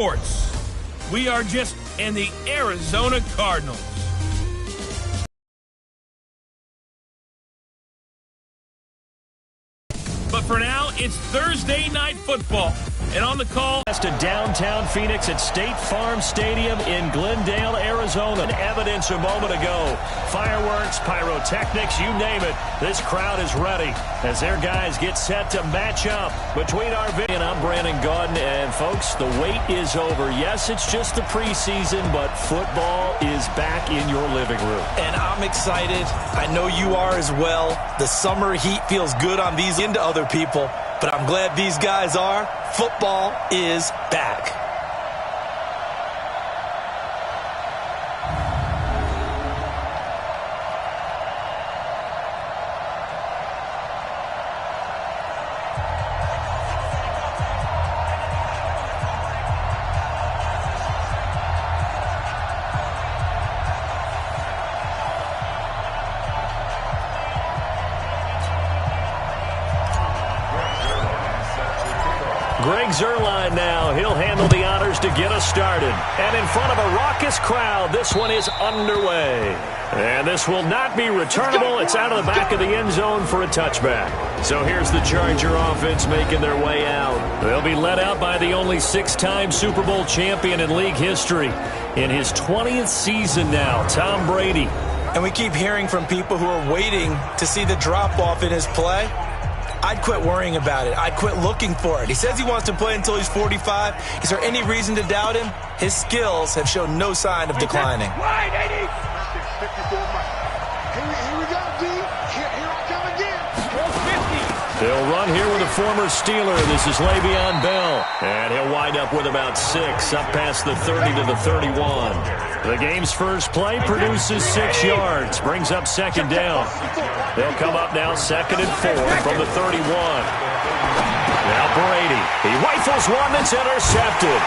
Sports. We are just in the Arizona Cardinals. But for now, it's Thursday Night Football. And on the call to downtown Phoenix at State Farm Stadium in Glendale, Arizona. Evidence a moment ago. Fireworks, pyrotechnics, you name it. This crowd is ready as their guys get set to match up between our and I'm Brandon Gaudin. And folks, the wait is over. Yes, it's just the preseason, but football is back in your living room. And I'm excited. I know you are as well. The summer heat feels good on these into other people, but I'm glad these guys are. Football is back. Greg Zuerlein now. He'll handle the honors to get us started. And in front of a raucous crowd, this one is underway. And this will not be returnable. It's out of the back of the end zone for a touchback. So here's the Charger offense making their way out. They'll be led out by the only six-time Super Bowl champion in league history. In his 20th season now, Tom Brady. And we keep hearing from people who are waiting to see the drop-off in his play. I'd quit worrying about it. I'd quit looking for it. He says he wants to play until he's 45. Is there any reason to doubt him? His skills have shown no sign of declining. Wide, 80. 54 miles. Here we go, D. Here I come again. 50. He'll run here with a former Steeler. This is Le'Veon Bell. And he'll wind up with about 6, up past the 30 to the 31. The game's first play produces 6 yards, brings up second down. They'll come up now 2nd and 4 from the 31. Now Brady. He rifles one that's intercepted.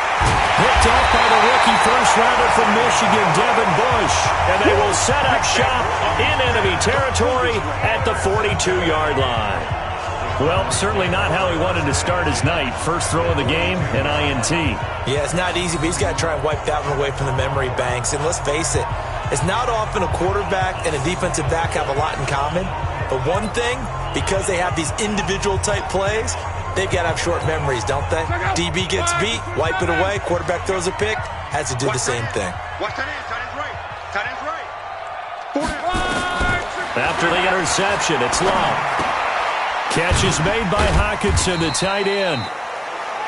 Picked off by the rookie first-rounder from Michigan, Devin Bush. And they will set up shop in enemy territory at the 42-yard line. Well, certainly not how he wanted to start his night. First throw of the game, an INT. Yeah, it's not easy, but he's got to try and wipe that one away from the memory banks. And let's face it, it's not often a quarterback and a defensive back have a lot in common. But one thing, because they have these individual type plays, they've got to have short memories, don't they? DB gets beat, wipe it away, quarterback throws a pick, has to do the same thing. Watch that end, tight end's right. Tight end's right. After the interception, it's Love. Catch is made by Hockenson, the tight end.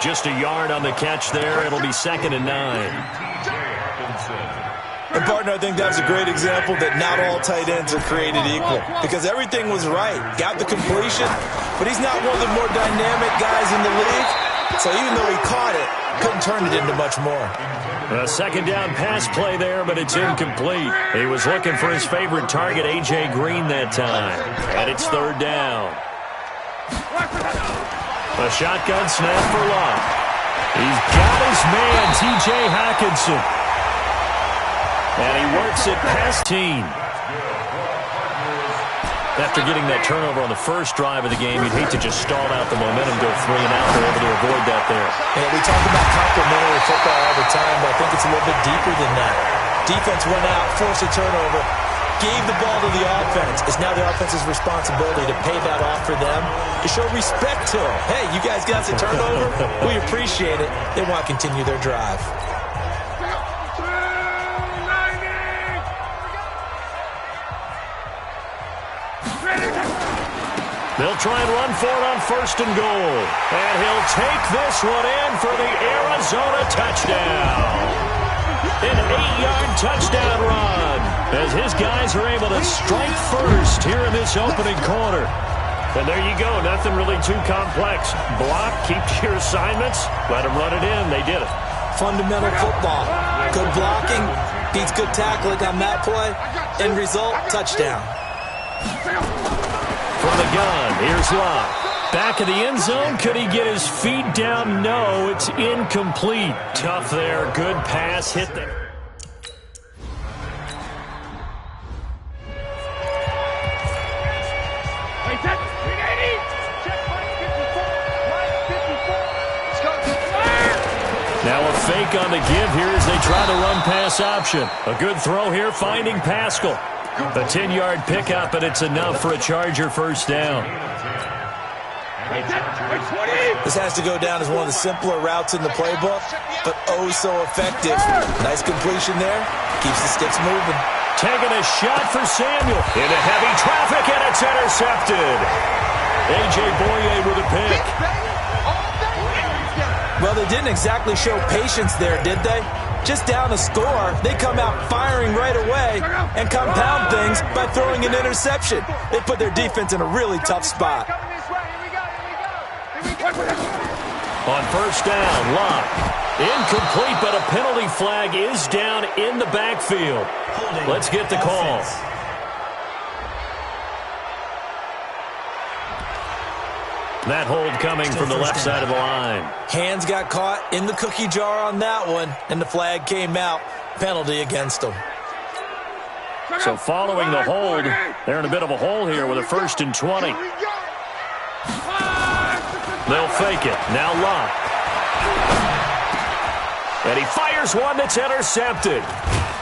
Just a yard on the catch there. It'll be 2nd and 9. And, partner, I think that was a great example that not all tight ends are created equal. Because everything was right. Got the completion, but he's not one of the more dynamic guys in the league. So even though he caught it, couldn't turn it into much more. A second down pass play there, but it's incomplete. He was looking for his favorite target, A.J. Green, that time. And it's 3rd down. A shotgun snap for Love. He's got his man, T.J. Hockenson. And he works it past team. After getting that turnover on the first drive of the game, you'd hate to just stall out the momentum, go 3 and out. They're able to avoid that there. Yeah, we talk about complementary football all the time, but I think it's a little bit deeper than that. Defense went out, forced a turnover, gave the ball to the offense. It's now the offense's responsibility to pay that off for them, to show respect to them. Hey, you guys got the turnover. We appreciate it. They want to continue their drive. They'll try and run for it on 1st and goal. And he'll take this one in for the Arizona touchdown. An 8-yard touchdown run as his guys are able to strike first here in this opening quarter. And there you go. Nothing really too complex. Block, keep to your assignments, let them run it in. They did it. Fundamental football. Good blocking beats good tackling on that play. End result, touchdown. From the gun, here's Love. Back of the end zone, could he get his feet down? No, it's incomplete. Tough there, good pass, hit there. Now a fake on the give here as they try to run pass option. A good throw here, finding Pascal. A 10-yard pickup, and it's enough for a Charger first down. This has to go down as one of the simpler routes in the playbook, but oh so effective. Nice completion there. Keeps the sticks moving. Taking a shot for Samuel. Into heavy traffic, and it's intercepted. A.J. Boye with a pick. Well, they didn't exactly show patience there, did they? Just down a score, they come out firing right away and compound things by throwing an interception. They put their defense in a really tough spot. On first down, Locke. Incomplete, but a penalty flag is down in the backfield. Let's get the call. That hold coming from the left side of the line. Hands got caught in the cookie jar on that one, and the flag came out. Penalty against them. So following the hold, they're in a bit of a hole here with a 1st and 20. They'll fake it. Now Locke. And he fires one that's intercepted.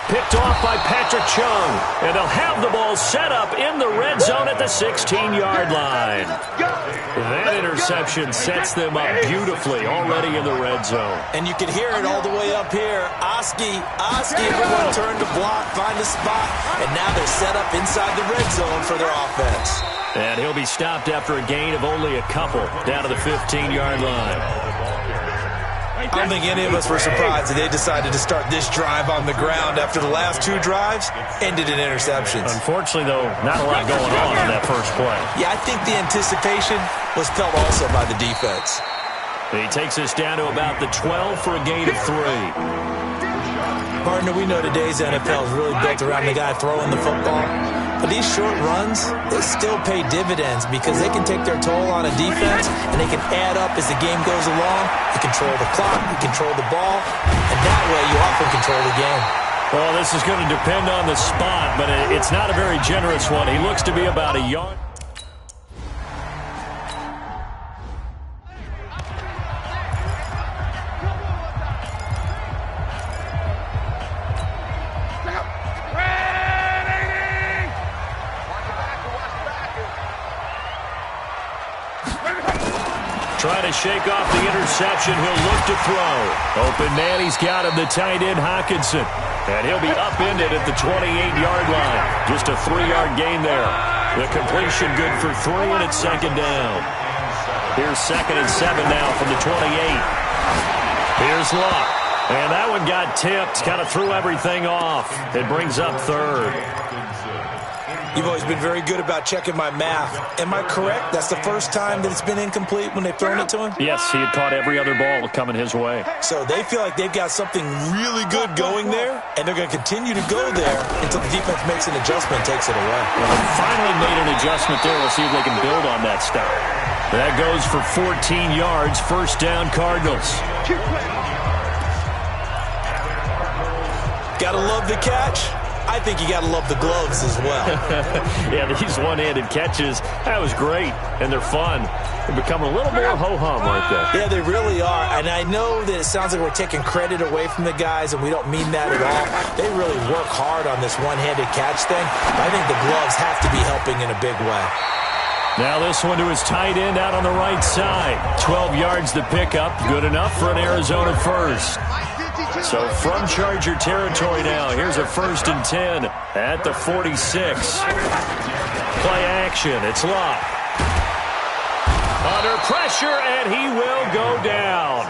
Picked off by Patrick Chung. And they'll have the ball set up in the red zone at the 16-yard line. That interception sets them up beautifully already in the red zone. And you can hear it all the way up here. Oski, everyone turned to block, find a spot, and now they're set up inside the red zone for their offense. And he'll be stopped after a gain of only a couple down to the 15-yard line. I don't think any of us were surprised that they decided to start this drive on the ground after the last 2 drives ended in interceptions. Unfortunately, though, not a lot going on in that first play. Yeah, I think the anticipation was felt also by the defense. He takes us down to about the 12 for a gain of 3. Partner, we know today's NFL is really built around the guy throwing the football. But these short runs, they still pay dividends because they can take their toll on a defense and they can add up as the game goes along. You control the clock, you control the ball, and that way you often control the game. Well, this is going to depend on the spot, but it's not a very generous one. He looks to be about a yard. Trying to shake off the interception. He'll look to throw. Open man, he's got him, the tight end, Hockenson. And he'll be upended at the 28-yard line. Just a 3-yard gain there. The completion good for 3, and it's 2nd down. Here's 2nd and 7 now from the 28. Here's Locke. And that one got tipped. Kind of threw everything off. It brings up 3rd. You've always been very good about checking my math. Am I correct? That's the first time that it's been incomplete when they've thrown it to him? Yes, he had caught every other ball coming his way. So they feel like they've got something really good going there, and they're going to continue to go there until the defense makes an adjustment and takes it away. Well, they finally made an adjustment there. We'll see if they can build on that stuff. That goes for 14 yards. 1st down, Cardinals. Gotta love the catch. I think you got to love the gloves as well. Yeah, these one-handed catches, that was great, and they're fun. They become a little more ho-hum, aren't they? Yeah, they really are, and I know that it sounds like we're taking credit away from the guys, and we don't mean that at all. They really work hard on this one-handed catch thing, but I think the gloves have to be helping in a big way. Now this one to his tight end out on the right side. 12 yards to pick up, good enough for an Arizona first. So from Charger territory now, here's a 1st and 10 at the 46. Play action, it's Locke. Under pressure, and he will go down.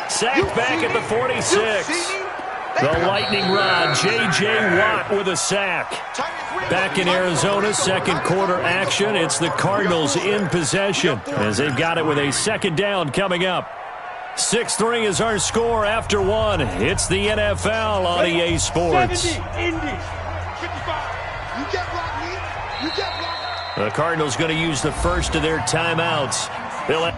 Sacked back at the 46. The lightning rod, J.J. Watt with a sack. Back in Arizona, 2nd quarter action. It's the Cardinals in possession as they've got it with a 2nd down coming up. 6-3 is our score after 1. It's the NFL on EA Sports. The Cardinals going to use the first of their timeouts. They'll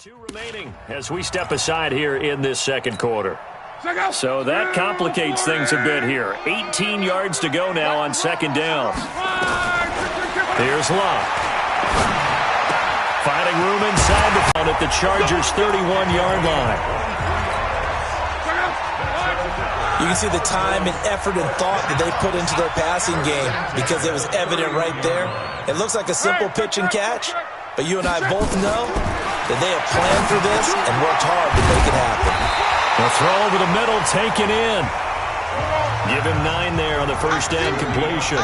2 remaining as we step aside here in this second quarter. So that complicates things a bit here. 18 yards to go now on second down. Here's Locke. Finding room inside the front at the Chargers' 31-yard line. You can see the time and effort and thought that they put into their passing game because it was evident right there. It looks like a simple pitch and catch, but you and I both know that they have planned for this and worked hard to make it happen. A throw over the middle, taken in. Give him 9 there on the first down completion.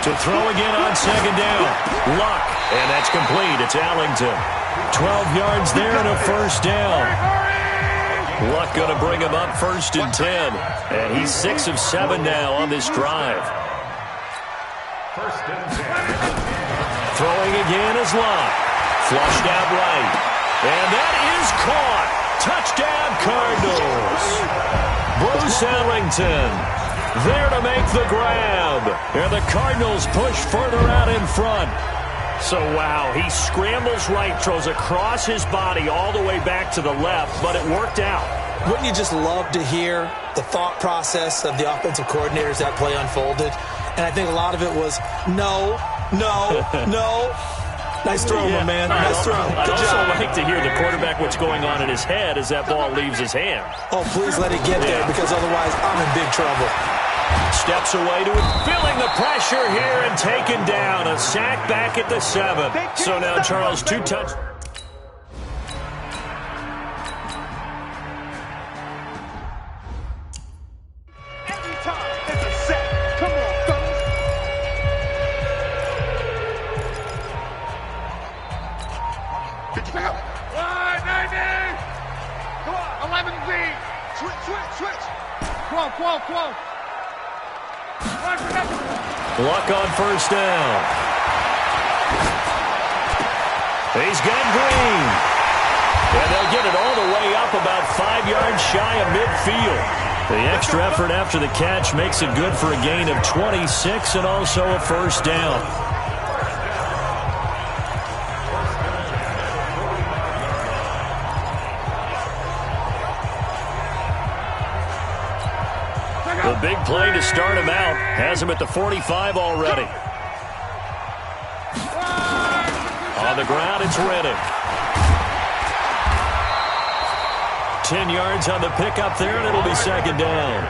To throw again on second down. Luck, and that's complete. It's Allington. 12 yards there and a first down. Luck going to bring him up first and 10. And he's 6 of 7 now on this drive. Throwing again is Luck. Flushed out right. And that is caught. Touchdown Cardinals. Bruce Ellington there to make the grab. And the Cardinals push further out in front. So, wow, he scrambles right, throws across his body all the way back to the left, but it worked out. Wouldn't you just love to hear the thought process of the offensive coordinators that play unfolded? And I think a lot of it was no. Nice throw, my man. Nice throw. I'd also like to hear the quarterback what's going on in his head as that ball leaves his hand. Oh, please let it get there because otherwise I'm in big trouble. Steps away to it, feeling the pressure here and taken down. A sack back at the 7. So now, Charles, 2 touchdowns. Every time it's a set. Come on, fellas. Get your out. 90. Come on, 11Z. Switch. Quo. Luck on first down. He's got Green. And they'll get it all the way up about 5 yards shy of midfield. The extra effort after the catch makes it good for a gain of 26 and also a first down. The big play to start him out has him at the 45 already. On the ground, it's Reddick. 10 yards on the pickup there, and it'll be second down.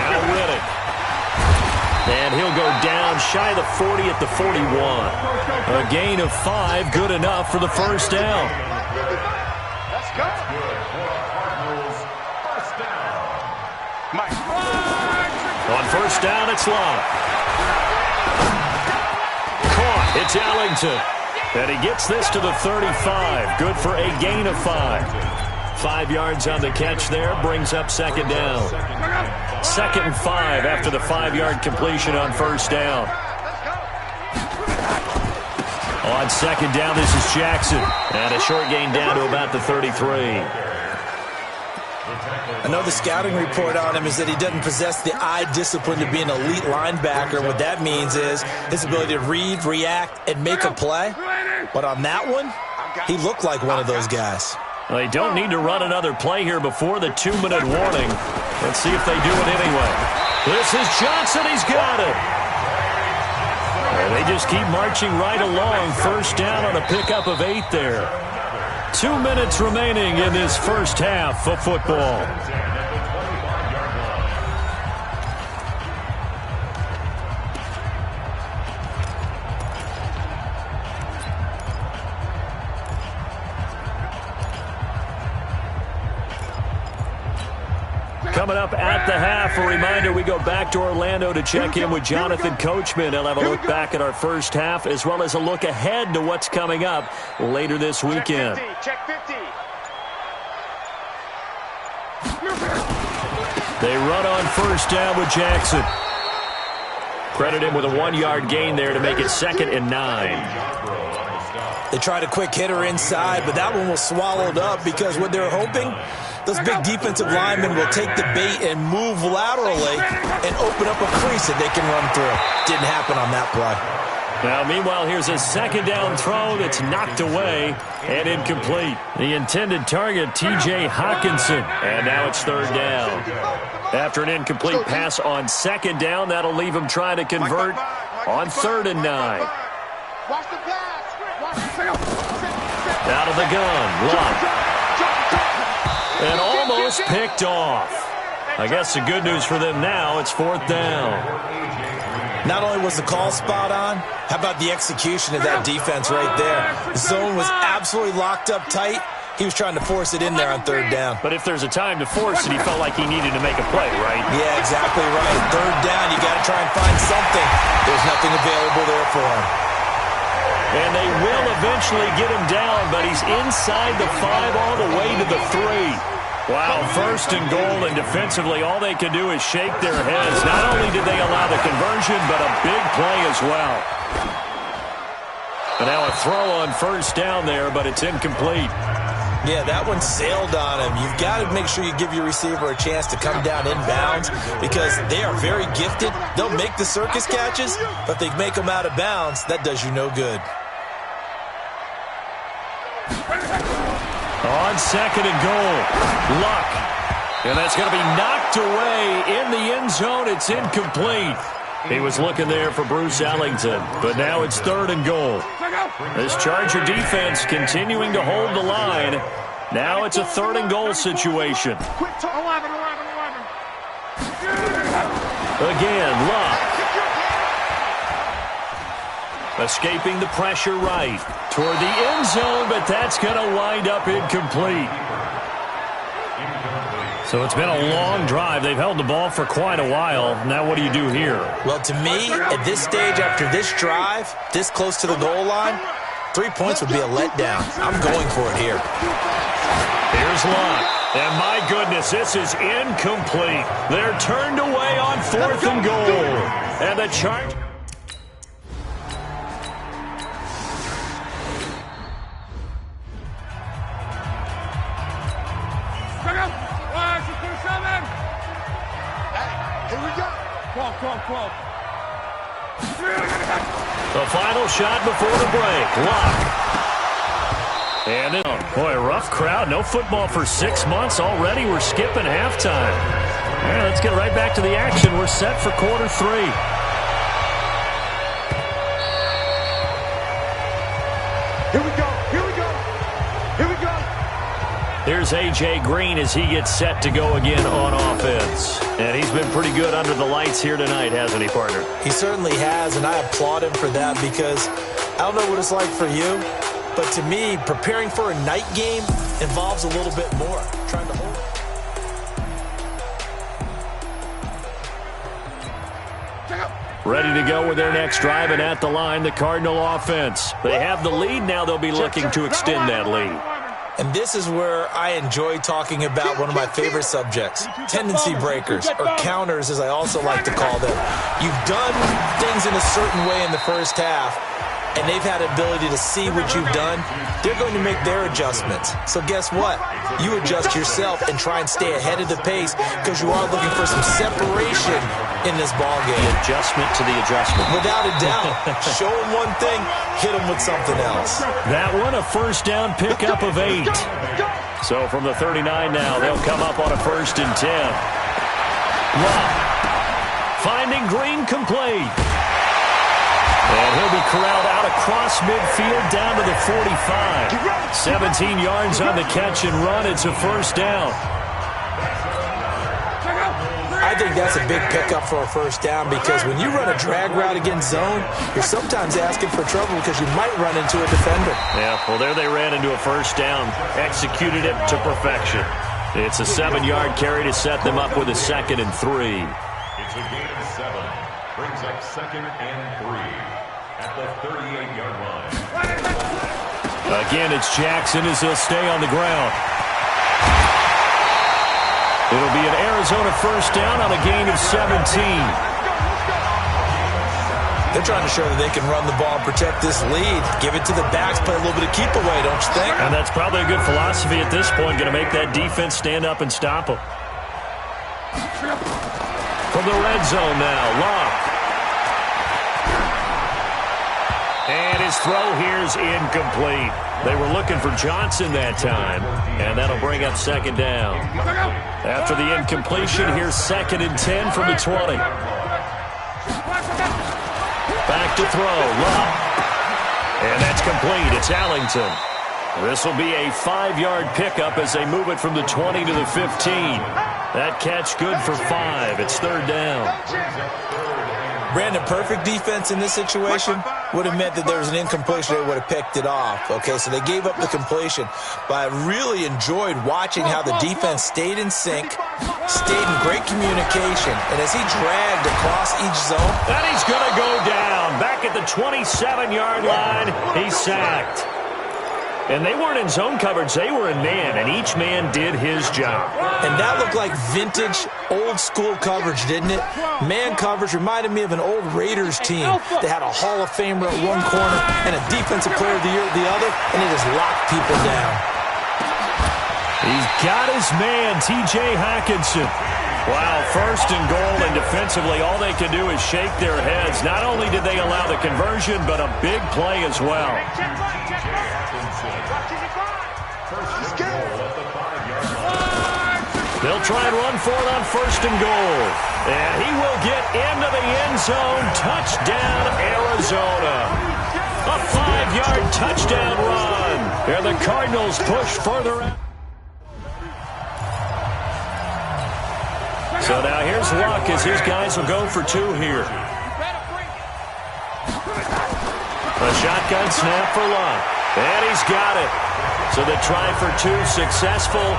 Now Reddick. And he'll go down shy of the 40 at the 41. A gain of 5, good enough for the first down. Let's go. On first down, it's Locke. Caught. It's Allington. And he gets this to the 35. Good for a gain of 5. 5 yards on the catch there. Brings up second down. 2nd and 5 after the 5-yard completion on first down. On second down, this is Jackson. And a short gain down to about the 33. I know the scouting report on him is that he doesn't possess the eye discipline to be an elite linebacker. What that means is his ability to read, react, and make a play. But on that one, he looked like one of those guys. They don't need to run another play here before the 2-minute warning. Let's see if they do it anyway. This is Johnson. He's got it. And they just keep marching right along. First down on a pickup of 8 there. 2 minutes remaining in this first half of football. Coming up at the half, a reminder, we go back to Orlando to check in with Jonathan Coachman. He'll have a look back at our first half as well as a look ahead to what's coming up later this weekend. Check 50. They run on first down with Jackson. Credit him with a 1-yard gain there to make it 2nd and 9. They tried a quick hitter inside, but that one was swallowed up because what they're hoping, those big defensive linemen will take the bait and move laterally and open up a crease that they can run through. Didn't happen on that play. Now, meanwhile, here's a second down throw that's knocked away and incomplete. The intended target, T.J. Hawkinson. And now it's third down. After an incomplete pass on second down, that'll leave him trying to convert on 3rd and 9. Out of the gun, Luck. And almost picked off. I guess the good news for them now, it's 4th down. Not only was the call spot on, how about the execution of that defense right there? The zone was absolutely locked up tight. He was trying to force it in there on 3rd down. But if there's a time to force it, he felt like he needed to make a play, right? Yeah, exactly right. 3rd down, you got to try and find something. There's nothing available there for him. And they will eventually get him down, but he's inside the 5 all the way to the 3. Wow, 1st and goal, and defensively all they can do is shake their heads. Not only did they allow the conversion, but a big play as well. And now a throw on 1st down there, but it's incomplete. Yeah, that one sailed on him. You've got to make sure you give your receiver a chance to come down inbounds because they are very gifted. They'll make the circus catches, but they make them out of bounds. That does you no good. On 2nd and goal, Luck. And that's going to be knocked away in the end zone. It's incomplete. He was looking there for Bruce Ellington, but now it's 3rd and goal. This Charger defense continuing to hold the line. Now it's a 3rd and goal situation. Again, Luck. Escaping the pressure right toward the end zone, but that's going to wind up incomplete. So it's been a long drive. They've held the ball for quite a while. Now what do you do here? Well, to me, at this stage, after this drive, this close to the goal line, 3 points would be a letdown. I'm going for it here. Here's Luck. And my goodness, this is incomplete. They're turned away on 4th and goal. And the Chargers. The final shot before the break. Luck. And it, boy, rough crowd. No football for 6 months already. We're skipping halftime. All right, let's get right back to the action. We're set for quarter 3. Here we go. Here we go. Here we go. Here's A.J. Green as he gets set to go again on offense. And he's been pretty good under the lights here tonight, hasn't he, partner? He certainly has, and I applaud him for that because I don't know what it's like for you, but to me, preparing for a night game involves a little bit more. Trying to hold it. Ready to go with their next drive, and at the line, the Cardinal offense. They have the lead. Now they'll be looking to extend that lead. And this is where I enjoy talking about one of my favorite subjects, tendency breakers, or counters as I also like to call them. You've done things in a certain way in the first half, and they've had the ability to see what you've done. They're going to make their adjustments. So guess what? You adjust yourself and try and stay ahead of the pace because you are looking for some separation in this ballgame. The adjustment to the adjustment. Without a doubt. Show them one thing, hit them with something else. That one, a 1st down pickup of 8. So from the 39 now, they'll come up on a 1st and 10. Luck finding Green complete. And he'll be corralled out across midfield down to the 45. 17 yards on the catch and run. It's a 1st down. I think that's a big pickup for a 1st down because when you run a drag route against zone, you're sometimes asking for trouble because you might run into a defender. Yeah, well, there they ran into a 1st down. Executed it to perfection. It's a 7-yard carry to set them up with a 2nd and 3. It's a gain of 7. Brings up 2nd and 3 at the 38-yard line. Again, it's Jackson as he'll stay on the ground. It'll be an Arizona 1st down on a gain of 17. They're trying to show that they can run the ball and protect this lead. Give it to the backs, play a little bit of keep away, don't you think? And that's probably a good philosophy at this point, going to make that defense stand up and stop them. From the red zone now, Locke. And his throw here's incomplete. They were looking for Johnson that time, and that'll bring up second down. After the incompletion, here's 2nd and 10 from the 20. Back to throw, Love. And that's complete. It's Allington. This will be a 5-yard pickup as they move it from the 20 to the 15. That catch good for 5. It's 3rd down. Brandon, perfect defense in this situation would have meant that there was an incompletion. They would have picked it off. Okay, so they gave up the completion. But I really enjoyed watching how the defense stayed in sync, stayed in great communication. And as he dragged across each zone. And he's going to go down. Back at the 27-yard line, he's sacked. And they weren't in zone coverage. They were in man, and each man did his job. And that looked like vintage, old-school coverage, didn't it? Man coverage reminded me of an old Raiders team. They had a Hall of Famer at one corner and a Defensive Player of the Year at the other, and they just locked people down. He's got his man, T.J. Hockenson. Wow, 1st and goal, and defensively, all they can do is shake their heads. Not only did they allow the conversion, but a big play as well. They'll try and run for it on 1st and goal. And he will get into the end zone. Touchdown, Arizona. A 5-yard touchdown run. And the Cardinals push further out. So now here's Luck as his guys will go for 2 here. A shotgun snap for Luck. And he's got it. So the try for 2 successful.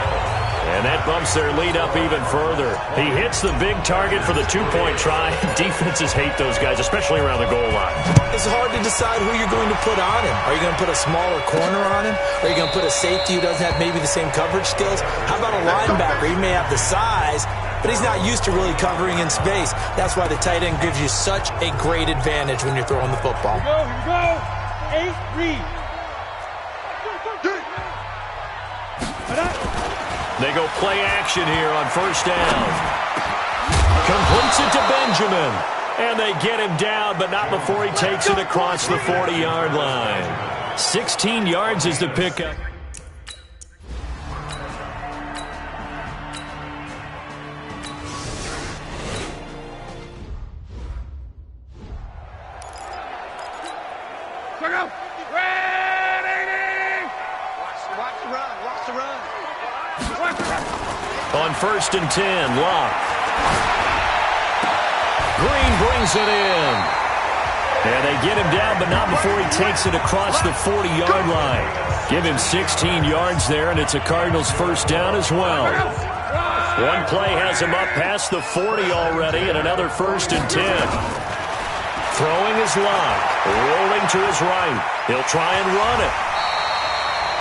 And that bumps their lead up even further. He hits the big target for the 2-point try. Defenses hate those guys, especially around the goal line. It's hard to decide who you're going to put on him. Are you going to put a smaller corner on him? Are you going to put a safety who doesn't have maybe the same coverage skills? How about a linebacker? He may have the size, but he's not used to really covering in space. That's why the tight end gives you such a great advantage when you're throwing the football. Here we go. 8, read. They go play action here on 1st down. Completes it to Benjamin. And they get him down, but not before he takes it across the 40-yard line. 16 yards is the pickup. On 1st and 10, Locke. Green brings it in. And they get him down, but not before he takes it across the 40-yard line. Give him 16 yards there, and it's a Cardinals 1st down as well. One play has him up past the 40 already, and another 1st and 10. Throwing is Locke. Rolling to his right. He'll try and run it.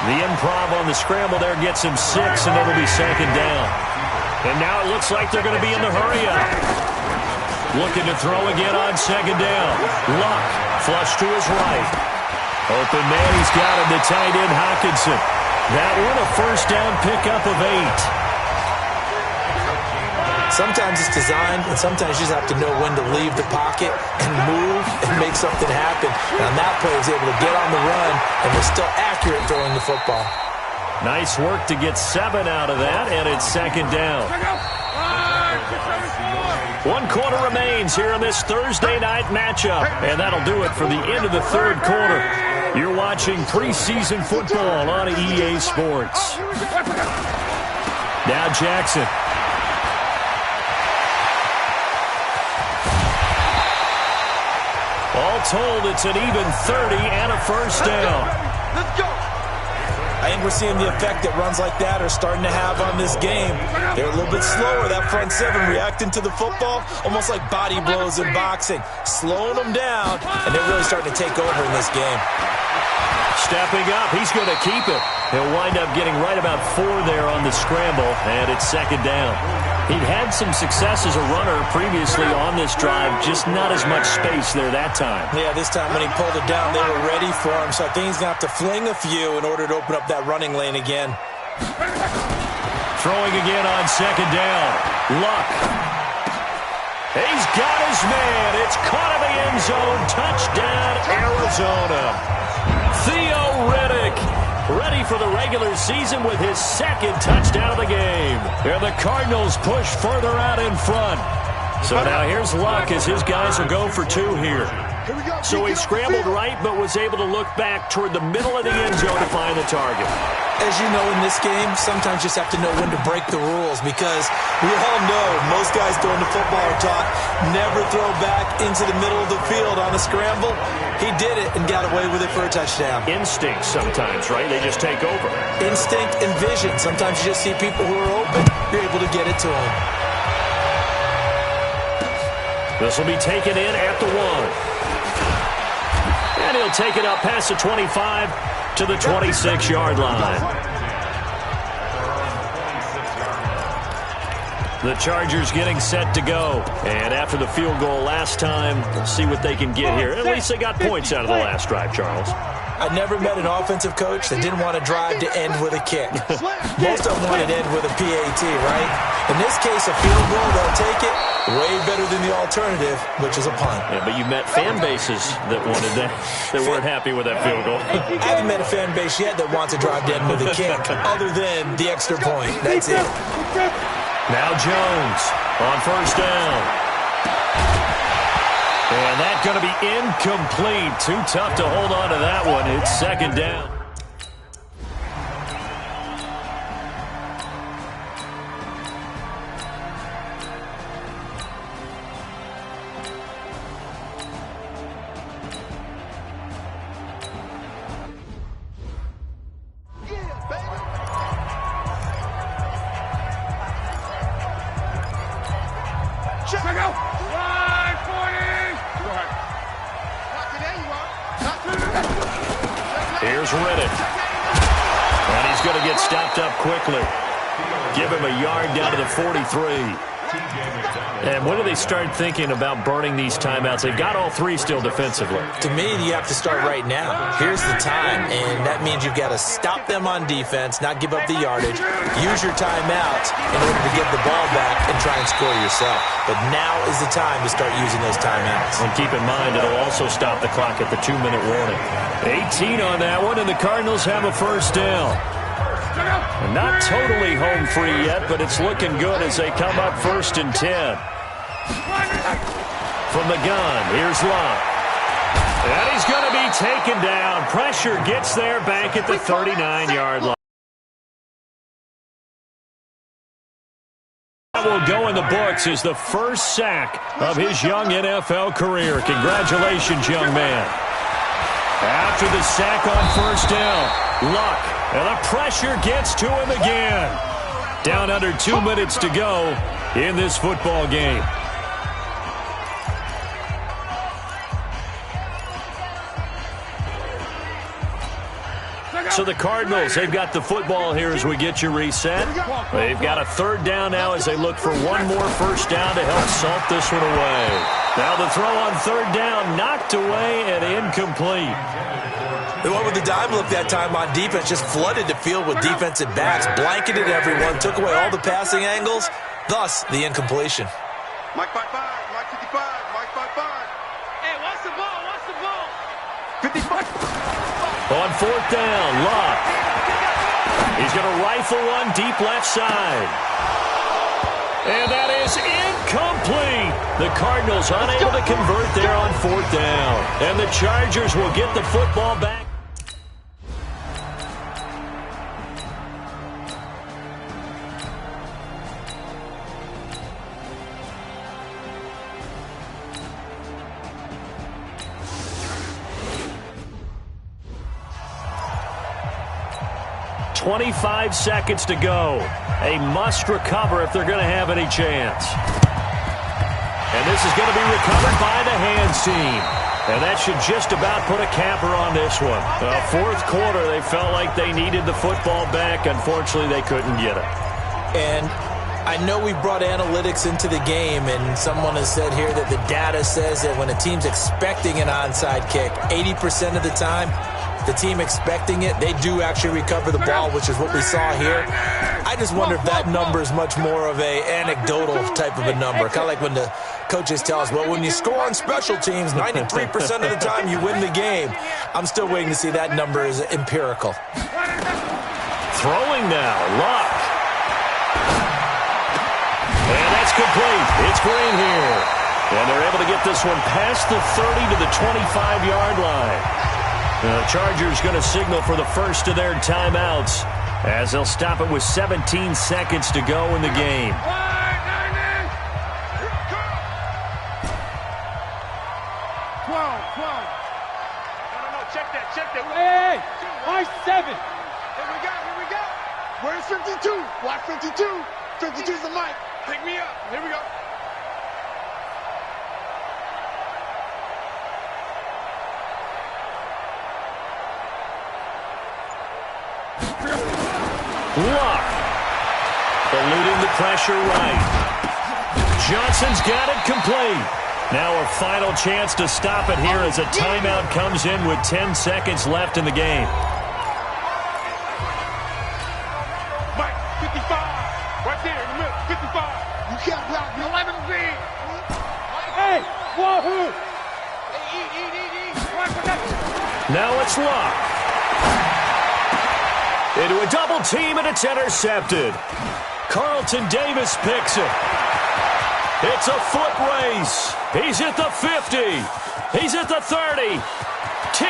The improv on the scramble there gets him 6, and it'll be 2nd down. And now it looks like they're going to be in the hurry-up. Looking to throw again on 2nd down. Luck, flush to his right. Open man, he's got him, the tight end Hockenson. That one a 1st down pickup of 8. Sometimes it's designed, and sometimes you just have to know when to leave the pocket and move and make something happen. And on that play, he was able to get on the run and was still accurate throwing the football. Nice work to get 7 out of that, and it's 2nd down. 1 quarter remains here in this Thursday night matchup, and that'll do it for the end of the 3rd quarter. You're watching preseason football on EA Sports. Now Jackson. All told, it's an even 30 and a 1st down. Let's go. I think we're seeing the effect that runs like that are starting to have on this game. They're a little bit slower, that front 7, reacting to the football, almost like body blows in boxing, slowing them down, and they're really starting to take over in this game. Stepping up, he's going to keep it. He'll wind up getting right about 4 there on the scramble, and it's 2nd down. He'd had some success as a runner previously on this drive, just not as much space there that time. Yeah, this time when he pulled it down, they were ready for him, so I think he's going to have to fling a few in order to open up that running lane again. Throwing again on 2nd down. Luck. He's got his man. It's caught in the end zone. Touchdown, Arizona. Theo Riddick, ready for the regular season with his second touchdown of the game. And the Cardinals push further out in front. So now here's Luck as his guys will go for two here. So he scrambled right but was able to look back toward the middle of the end zone to find the target. As you know, in this game, sometimes you just have to know when to break the rules because we all know most guys throwing the football are taught never throw back into the middle of the field on a scramble. He did it and got away with it for a touchdown. Instinct sometimes, right? They just take over. Instinct and vision. Sometimes you just see people who are open. You're able to get it to them. This will be taken in at the 1. And he'll take it up past the 25 to the 26-yard line. The Chargers getting set to go. And after the field goal last time, we'll see what they can get here. At least they got points out of the last drive, Charles. I never met an offensive coach that didn't want to drive to end with a kick. Most of them wanted to end with a PAT, right? In this case, a field goal, they'll take it. Way better than the alternative, which is a punt. Yeah, but you met fan bases that wanted that, that weren't happy with that field goal. I haven't met a fan base yet that wants to drive to end with a kick, other than the extra point. That's it. Now Jones on first down. And that's going to be incomplete. Too tough to hold on to that one. It's second down. Here's Riddick. And he's going to get stopped up quickly. Give him a yard down to the 43. And when do they start thinking about burning these timeouts? They've got all three still defensively. To me, you have to start right now. Here's the time, and that means you've got to stop them on defense, not give up the yardage, use your timeouts in order to get the ball back and try and score yourself. But now is the time to start using those timeouts. And keep in mind, it'll also stop the clock at the 2-minute warning. 18 on that one, and the Cardinals have a first down. Not totally home free yet, but it's looking good as they come up 1st and 10. From the gun, here's Luck. And he's going to be taken down. Pressure gets there back at the 39-yard line. That will go in the books as the first sack of his young NFL career. Congratulations, young man. After the sack on first down, Luck. And the pressure gets to him again. Down under 2 minutes to go in this football game. So the Cardinals, they've got the football here as we get you reset. They've got a third down now as they look for one more first down to help salt this one away. Now the throw on third down, knocked away and incomplete. The one with the dime look that time on defense just flooded the field with defensive backs, blanketed everyone, took away all the passing angles, thus the incompletion. Mike 55, Mike 55, Mike 55. Hey, what's the ball? What's the ball? 55. On fourth down, Luck. He's going to rifle one deep left side. And that is incomplete. The Cardinals unable to convert there on fourth down. And the Chargers will get the football back. .25 seconds to go. A must recover if they're going to have any chance. And this is going to be recovered by the hands team. And that should just about put a capper on this one. Fourth quarter, they felt like they needed the football back. Unfortunately, they couldn't get it. And I know we brought analytics into the game, and someone has said here that the data says that when a team's expecting an onside kick, 80% of the time, the team expecting it, they do actually recover the ball, which is what we saw here. I just wonder if that number is much more of a anecdotal type of a number, kind of like when the coaches tell us, well, when you score on special teams, 93% of the time you win the game. I'm still waiting to see that number is empirical. Throwing now, Luck. And that's complete. It's Green here. And they're able to get this one past the 30 to the 25-yard line. The Chargers going to signal for the first of their timeouts as they'll stop it with 17 seconds to go in the game. 12. No, check that. Hey, why 7? Here we go. Where's 52? Watch 52. 52's the mic. Pick me up. Here we go. Luck. Eluding the pressure right. Johnson's got it complete. Now a final chance to stop it here as a timeout comes in with 10 seconds left in the game. Mike, 55. Right there in the middle. 55. You can't block me. 11B. Hey, wahoo! Now it's Luck. Into a double team, and it's intercepted. Carlton Davis picks it. It's a foot race. He's at the 50. He's at the 30. 10.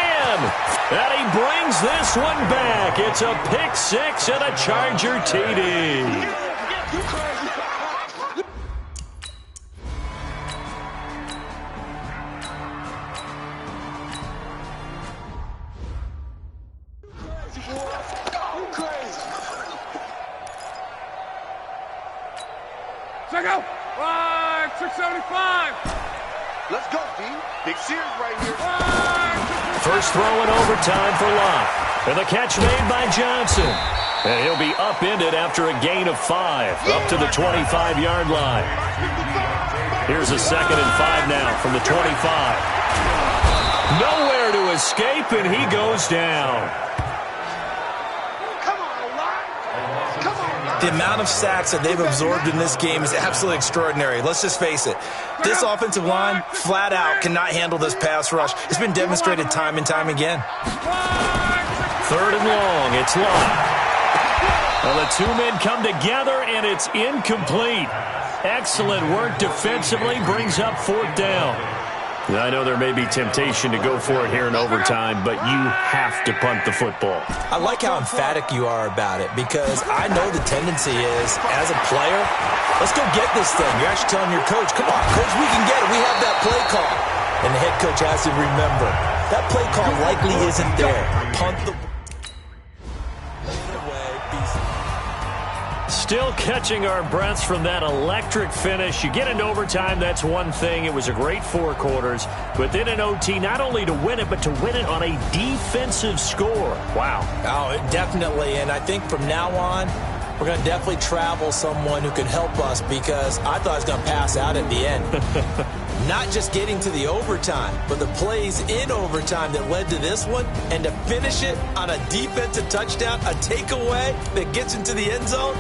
And he brings this one back. It's a pick six and a Charger TD. Check out. 675. Let's go, D. Big Sears right here. First throw in overtime for Luck. And the catch made by Johnson. And he'll be upended after a gain of 5, up to the 25-yard line. Here's a 2nd and 5 now from the 25. Nowhere to escape, and he goes down. The amount of sacks that they've absorbed in this game is absolutely extraordinary. Let's just face it. This offensive line, flat out, cannot handle this pass rush. It's been demonstrated time and time again. 3rd and long. It's Luck. Well, the two men come together, and it's incomplete. Excellent work defensively. Brings up 4th down. I know there may be temptation to go for it here in overtime, but you have to punt the football. I like how emphatic you are about it because I know the tendency is, as a player, let's go get this thing. You're actually telling your coach, come on, coach, we can get it. We have that play call. And the head coach has to remember, that play call likely isn't there. Punt the Still catching our breaths from that electric finish. You get into overtime, that's one thing. It was a great 4 quarters. But then in OT, not only to win it, but to win it on a defensive score. Wow. Oh, definitely. And I think from now on, we're going to definitely travel someone who can help us because I thought I was going to pass out at the end. Not just getting to the overtime, but the plays in overtime that led to this one, and to finish it on a defensive touchdown, a takeaway that gets into the end zone.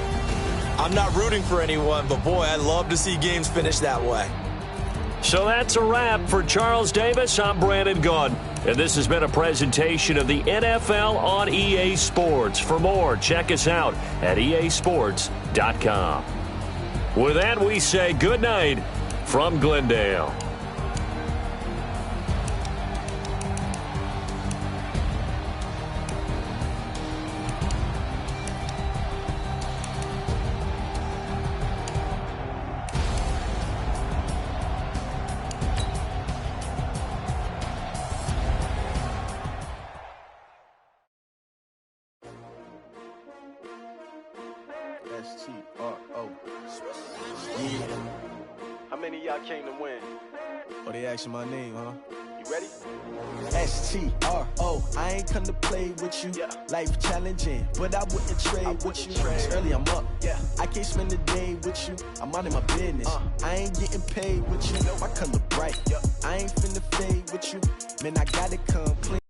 I'm not rooting for anyone, but boy, I'd love to see games finish that way. So that's a wrap for Charles Davis. I'm Brandon Gaudin, and this has been a presentation of the NFL on EA Sports. For more, check us out at easports.com. With that, we say good night from Glendale. S-T-R-O. Yeah. How many of y'all came to win? Oh, they asking my name, huh? You ready? S-T-R-O. I ain't come to play with you. Yeah. Life challenging, but I wouldn't trade with you. It's early, I'm up. Yeah. I can't spend the day with you. I'm minding my business. I ain't getting paid with you. My color bright. I ain't finna fade with you. Man, I got it complete.